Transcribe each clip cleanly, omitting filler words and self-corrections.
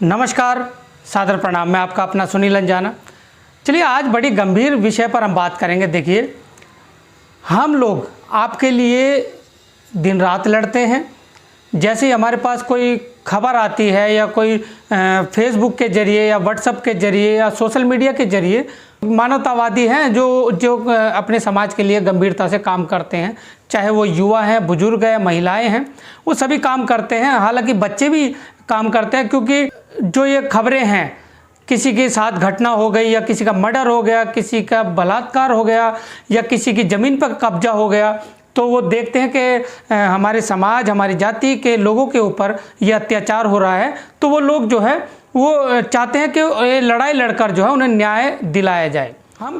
नमस्कार, सादर प्रणाम। मैं आपका अपना सुनील अंजाना। चलिए, आज बड़ी गंभीर विषय पर हम बात करेंगे। देखिए, हम लोग आपके लिए दिन रात लड़ते हैं। जैसे ही हमारे पास कोई खबर आती है या कोई फेसबुक के ज़रिए या व्हाट्सएप के ज़रिए या सोशल मीडिया के ज़रिए, मानवतावादी हैं जो अपने समाज के लिए गंभीरता से काम करते हैं, चाहे वो युवा हैं, बुजुर्ग हैं, महिलाएं हैं, वो सभी काम करते हैं। हालांकि बच्चे भी काम करते हैं, क्योंकि जो ये खबरें हैं, किसी के साथ घटना हो गई या किसी का मर्डर हो गया, किसी का बलात्कार हो गया या किसी की ज़मीन पर कब्जा हो गया, तो वो देखते हैं कि हमारे समाज, हमारी जाति के लोगों के ऊपर ये अत्याचार हो रहा है, तो वो लोग जो है वो चाहते हैं कि ये लड़ाई लड़कर जो है उन्हें न्याय दिलाया जाए। हम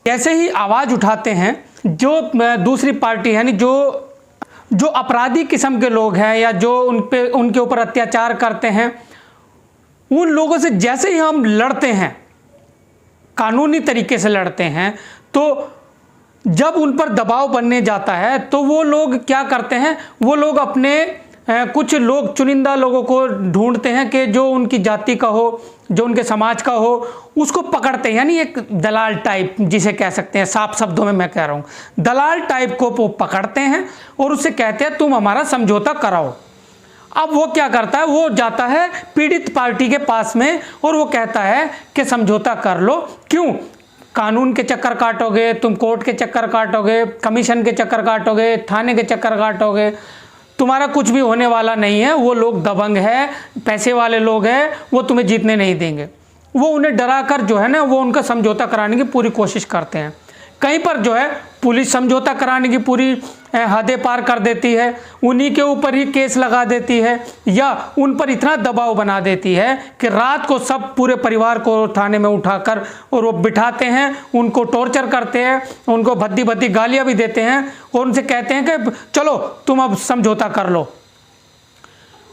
कैसे ही आवाज़ उठाते हैं, जो दूसरी पार्टी यानी जो अपराधी किस्म के लोग हैं या जो उनके ऊपर अत्याचार करते हैं, उन लोगों से जैसे ही हम लड़ते हैं, कानूनी तरीके से लड़ते हैं, तो जब उन पर दबाव बनने जाता है तो वो लोग क्या करते हैं, वो लोग अपने कुछ लोग, चुनिंदा लोगों को ढूंढते हैं कि जो उनकी जाति का हो, जो उनके समाज का हो, उसको पकड़ते हैं। यानी एक दलाल टाइप जिसे कह सकते हैं, साफ शब्दों में मैं कह रहा हूँ, दलाल टाइप को वो पकड़ते हैं और उससे कहते हैं तुम हमारा समझौता कराओ। अब वो क्या करता है, वो जाता है पीड़ित पार्टी के पास में और वो कहता है कि समझौता कर लो। क्यों? कानून के चक्कर काटोगे, तुम कोर्ट के चक्कर काटोगे, कमीशन के चक्कर काटोगे, थाने के चक्कर काटोगे, तुम्हारा कुछ भी होने वाला नहीं है। वो लोग दबंग है, पैसे वाले लोग हैं, वो तुम्हें जीतने नहीं देंगे। वो उन्हें डरा कर जो है ना, वो उनका समझौता कराने की पूरी कोशिश करते हैं। कहीं पर जो है पुलिस समझौता कराने की पूरी हदें पार कर देती है, उन्हीं के ऊपर ही केस लगा देती है या उन पर इतना दबाव बना देती है कि रात को सब पूरे परिवार को थाने में उठाकर और वो बिठाते हैं, उनको टॉर्चर करते हैं, उनको भद्दी भद्दी गालियां भी देते हैं और उनसे कहते हैं कि चलो तुम अब समझौता कर लो।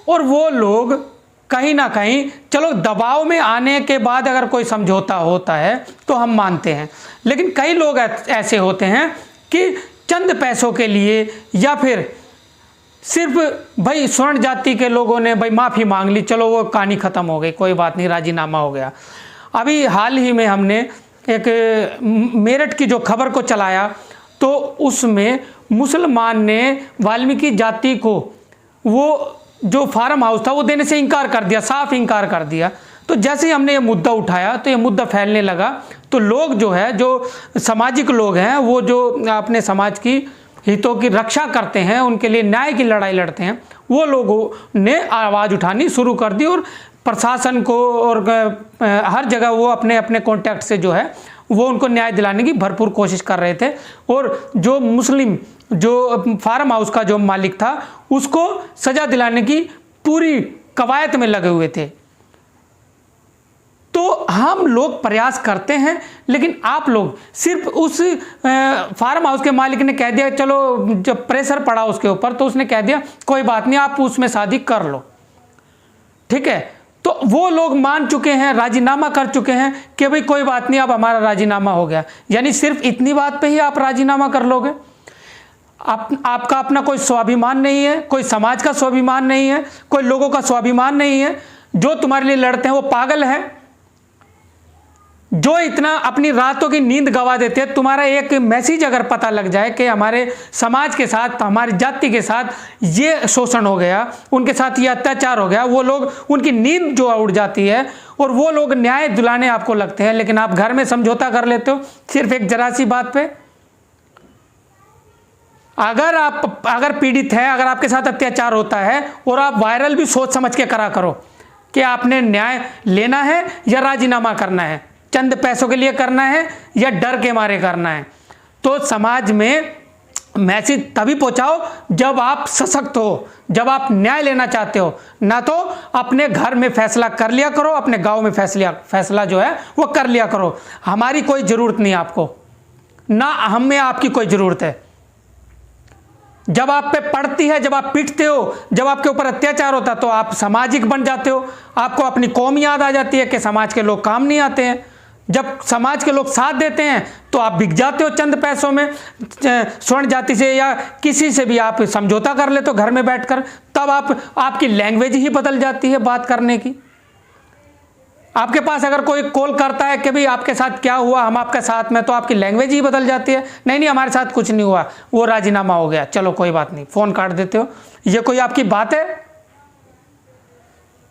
और वो लोग कहीं ना कहीं, चलो दबाव में आने के बाद अगर कोई समझौता होता है तो हम मानते हैं, लेकिन कई लोग ऐसे होते हैं कि चंद पैसों के लिए या फिर सिर्फ भाई स्वर्ण जाति के लोगों ने भाई माफ़ी मांग ली, चलो वो कहानी ख़त्म हो गई, कोई बात नहीं, राजीनामा हो गया। अभी हाल ही में हमने एक मेरठ की जो खबर को चलाया, तो उसमें मुसलमान ने वाल्मीकि जाति को वो जो फार्म हाउस था वो देने से इनकार कर दिया, साफ इनकार कर दिया। तो जैसे ही हमने ये मुद्दा उठाया तो ये मुद्दा फैलने लगा, तो लोग जो है, जो सामाजिक लोग हैं, वो जो अपने समाज की हितों की रक्षा करते हैं, उनके लिए न्याय की लड़ाई लड़ते हैं, वो लोगों ने आवाज़ उठानी शुरू कर दी और प्रशासन को और हर जगह वो अपने अपने कॉन्टैक्ट से जो है वो उनको न्याय दिलाने की भरपूर कोशिश कर रहे थे। और जो मुस्लिम, जो फार्म हाउस का जो मालिक था, उसको सजा दिलाने की पूरी कवायद में लगे हुए थे। तो हम लोग प्रयास करते हैं, लेकिन आप लोग सिर्फ उस फार्म हाउस के मालिक ने कह दिया, चलो जब प्रेशर पड़ा उसके ऊपर तो उसने कह दिया कोई बात नहीं, आप उसमें शादी कर लो, ठीक है। तो वो लोग मान चुके हैं, राजीनामा कर चुके हैं कि भाई कोई बात नहीं, अब हमारा राजीनामा हो गया। यानी सिर्फ इतनी बात पे ही आप राजीनामा कर लोगे? आपका अपना कोई स्वाभिमान नहीं है, कोई समाज का स्वाभिमान नहीं है, कोई लोगों का स्वाभिमान नहीं है। जो तुम्हारे लिए लड़ते हैं वो पागल है, जो इतना अपनी रातों की नींद गवा देते हैं। तुम्हारा एक मैसेज अगर पता लग जाए कि हमारे समाज के साथ, हमारी जाति के साथ ये शोषण हो गया, उनके साथ ये अत्याचार हो गया, वो लोग, उनकी नींद जो उड़ जाती है और वो लोग न्याय दिलाने आपको लगते हैं, लेकिन आप घर में समझौता कर लेते हो सिर्फ एक जरा सी बात पे। अगर पीड़ित है, अगर आपके साथ अत्याचार होता है और आप वायरल भी सोच समझ के करा करो कि आपने न्याय लेना है या राजीनामा करना है, चंद पैसों के लिए करना है या डर के मारे करना है, तो समाज में मैसेज तभी पहुंचाओ जब आप सशक्त हो, जब आप न्याय लेना चाहते हो। ना तो अपने घर में फैसला कर लिया करो, अपने गांव में फैसला जो है वो कर लिया करो। हमारी कोई ज़रूरत नहीं आपको, ना हमें आपकी कोई ज़रूरत है। जब आप पे पड़ती है, जब आप पीटते हो, जब आपके ऊपर अत्याचार होता है, तो आप सामाजिक बन जाते हो, आपको अपनी कौम याद आ जाती है कि समाज के लोग काम नहीं आते हैं। जब समाज के लोग साथ देते हैं तो आप बिक जाते हो चंद पैसों में, स्वर्ण जाति से या किसी से भी आप समझौता कर लेते हो घर में बैठकर, तब आपकी लैंग्वेज ही बदल जाती है बात करने की। आपके पास अगर कोई कॉल करता है कि भाई आपके साथ क्या हुआ, हम आपके साथ में, तो आपकी लैंग्वेज ही बदल जाती है। नहीं नहीं, हमारे साथ कुछ नहीं हुआ, वो राजीनामा हो गया, चलो कोई बात नहीं, फोन काट देते हो। ये कोई आपकी बात है?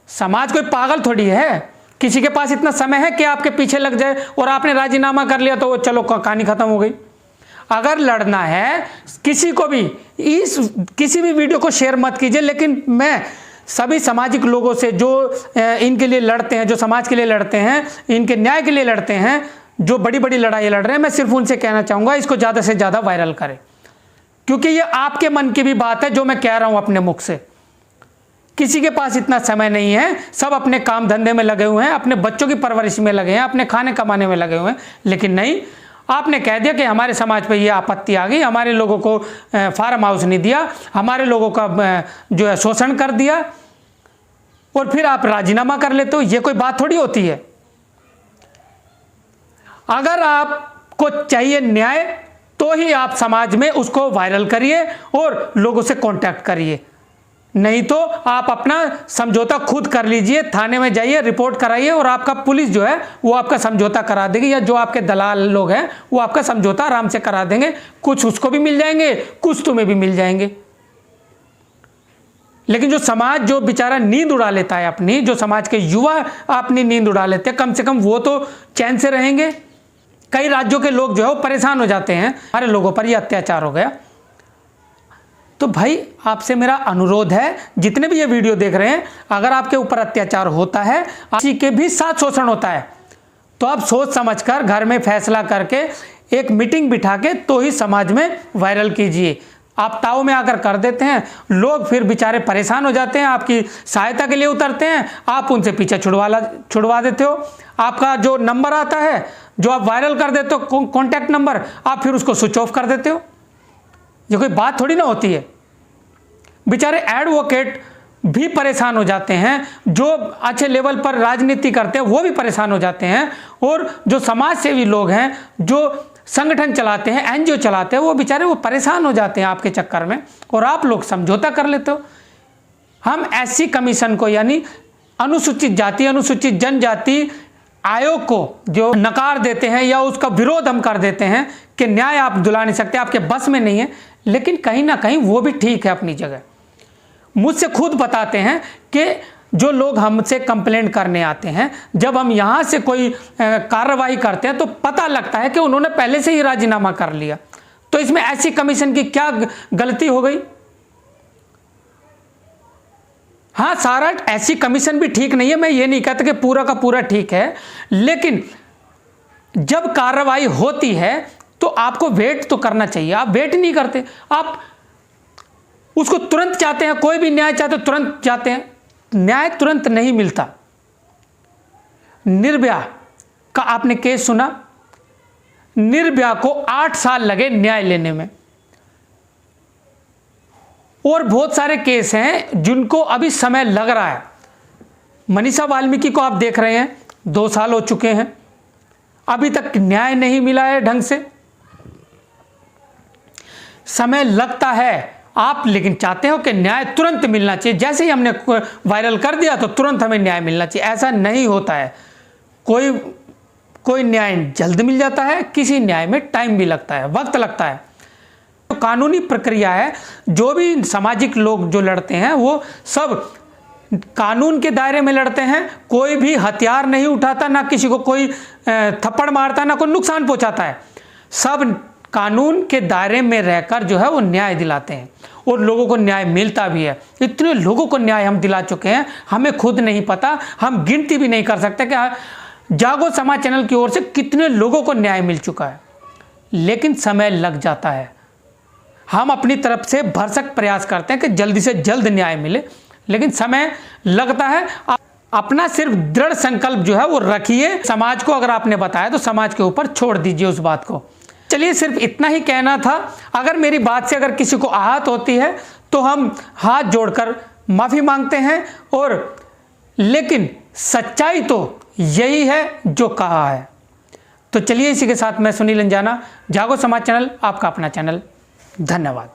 समाज कोई पागल थोड़ी है, किसी के पास इतना समय है कि आपके पीछे लग जाए और आपने राजीनामा कर लिया तो चलो कहानी खत्म हो गई। अगर लड़ना है किसी को भी, किसी भी वीडियो को शेयर मत कीजिए, लेकिन मैं सभी सामाजिक लोगों से जो इनके लिए लड़ते हैं, जो समाज के लिए लड़ते हैं, इनके न्याय के लिए लड़ते हैं, जो बड़ी बड़ी लड़ाई लड़ रहे हैं, मैं सिर्फ उनसे कहना चाहूँगा इसको ज़्यादा से ज़्यादा वायरल करें, क्योंकि ये आपके मन की भी बात है जो मैं कह रहा हूँ अपने मुख से। किसी के पास इतना समय नहीं है, सब अपने काम धंधे में लगे हुए हैं, अपने बच्चों की परवरिश में लगे हैं, अपने खाने कमाने में लगे हुए हैं। लेकिन नहीं, आपने कह दिया कि हमारे समाज पे ये आपत्ति आ गई, हमारे लोगों को फार्म हाउस नहीं दिया, हमारे लोगों का जो है शोषण कर दिया, और फिर आप राजीनामा कर लेते हो। ये कोई बात थोड़ी होती है। अगर आपको चाहिए न्याय तो ही आप समाज में उसको वायरल करिए और लोगों से कांटेक्ट करिए, नहीं तो आप अपना समझौता खुद कर लीजिए, थाने में जाइए, रिपोर्ट कराइए, और आपका पुलिस जो है वो आपका समझौता करा देगी, या जो आपके दलाल लोग हैं वो आपका समझौता आराम से करा देंगे। कुछ उसको भी मिल जाएंगे, कुछ तुम्हें भी मिल जाएंगे। लेकिन जो समाज जो बेचारा नींद उड़ा लेता है अपनी, जो समाज के युवा अपनी नींद उड़ा लेते हैं, कम से कम वो तो चैन से रहेंगे। कई राज्यों के लोग जो है वो परेशान हो जाते हैं, हमारे लोगों पर ये अत्याचार हो गया। तो भाई आपसे मेरा अनुरोध है, जितने भी ये वीडियो देख रहे हैं, अगर आपके ऊपर अत्याचार होता है, किसी के भी साथ शोषण होता है, तो आप सोच समझकर घर में फैसला करके एक मीटिंग बिठा के तो ही समाज में वायरल कीजिए। आप ताव में आकर कर देते हैं, लोग फिर बेचारे परेशान हो जाते हैं, आपकी सहायता के लिए उतरते हैं, आप उनसे पीछे छुड़वा देते हो। आपका जो नंबर आता है जो आप वायरल कर देते हो, कॉन्टैक्ट नंबर, आप फिर उसको स्विच ऑफ कर देते हो। ये कोई बात थोड़ी ना होती है। बेचारे एडवोकेट भी परेशान हो जाते हैं, जो अच्छे लेवल पर राजनीति करते हैं वो भी परेशान हो जाते हैं, और जो समाज सेवी लोग हैं, जो संगठन चलाते हैं, एनजीओ चलाते हैं, वो बेचारे वो परेशान हो जाते हैं आपके चक्कर में, और आप लोग समझौता कर लेते हो। हम एससी कमीशन को, यानी अनुसूचित जाति अनुसूचित जनजाति आयोग को जो नकार देते हैं या उसका विरोध हम कर देते हैं कि न्याय आप दिला नहीं सकते, आपके बस में नहीं है, लेकिन कहीं ना कहीं वो भी ठीक है अपनी जगह। मुझसे खुद बताते हैं कि जो लोग हमसे कंप्लेंट करने आते हैं, जब हम यहाँ से कोई कार्रवाई करते हैं तो पता लगता है कि उन्होंने पहले से ही राजीनामा कर लिया। तो इसमें ऐसी कमीशन की क्या गलती हो गई? हाँ, सारा ऐसी कमीशन भी ठीक नहीं है, मैं ये नहीं कहता कि पूरा का पूरा ठीक है, लेकिन जब कार्रवाई होती है तो आपको वेट तो करना चाहिए। आप वेट नहीं करते, आप उसको तुरंत चाहते हैं, कोई भी न्याय चाहते तुरंत चाहते हैं, न्याय तुरंत नहीं मिलता। निर्भया का आपने केस सुना, निर्भया को 8 साल लगे न्याय लेने में, और बहुत सारे केस हैं जिनको अभी समय लग रहा है। मनीषा वाल्मीकि को आप देख रहे हैं, 2 साल हो चुके हैं, अभी तक न्याय नहीं मिला है ढंग से। समय लगता है, आप लेकिन चाहते हो कि न्याय तुरंत मिलना चाहिए, जैसे ही हमने वायरल कर दिया तो तुरंत हमें न्याय मिलना चाहिए। ऐसा नहीं होता है। कोई न्याय जल्द मिल जाता है, किसी न्याय में टाइम भी लगता है, वक्त लगता है। तो कानूनी प्रक्रिया है, जो भी सामाजिक लोग जो लड़ते हैं वो सब कानून के दायरे में लड़ते हैं। कोई भी हथियार नहीं उठाता, ना किसी को कोई थप्पड़ मारता, ना कोई नुकसान पहुंचाता है। सब कानून के दायरे में रहकर जो है वो न्याय दिलाते हैं, और लोगों को न्याय मिलता भी है। इतने लोगों को न्याय हम दिला चुके हैं, हमें खुद नहीं पता, हम गिनती भी नहीं कर सकते कि जागो समाज चैनल की ओर से कितने लोगों को न्याय मिल चुका है। लेकिन समय लग जाता है। हम अपनी तरफ से भरसक प्रयास करते हैं कि जल्दी से जल्द न्याय मिले, लेकिन समय लगता है। अपना सिर्फ दृढ़ संकल्प जो है वो रखिए। समाज को अगर आपने बताया तो समाज के ऊपर छोड़ दीजिए उस बात को। चलिए, सिर्फ इतना ही कहना था। अगर मेरी बात से अगर किसी को आहत होती है तो हम हाथ जोड़कर माफ़ी मांगते हैं, और लेकिन सच्चाई तो यही है जो कहा है। तो चलिए, इसी के साथ मैं सुनील अंजाना, जागो समाज चैनल, आपका अपना चैनल। धन्यवाद।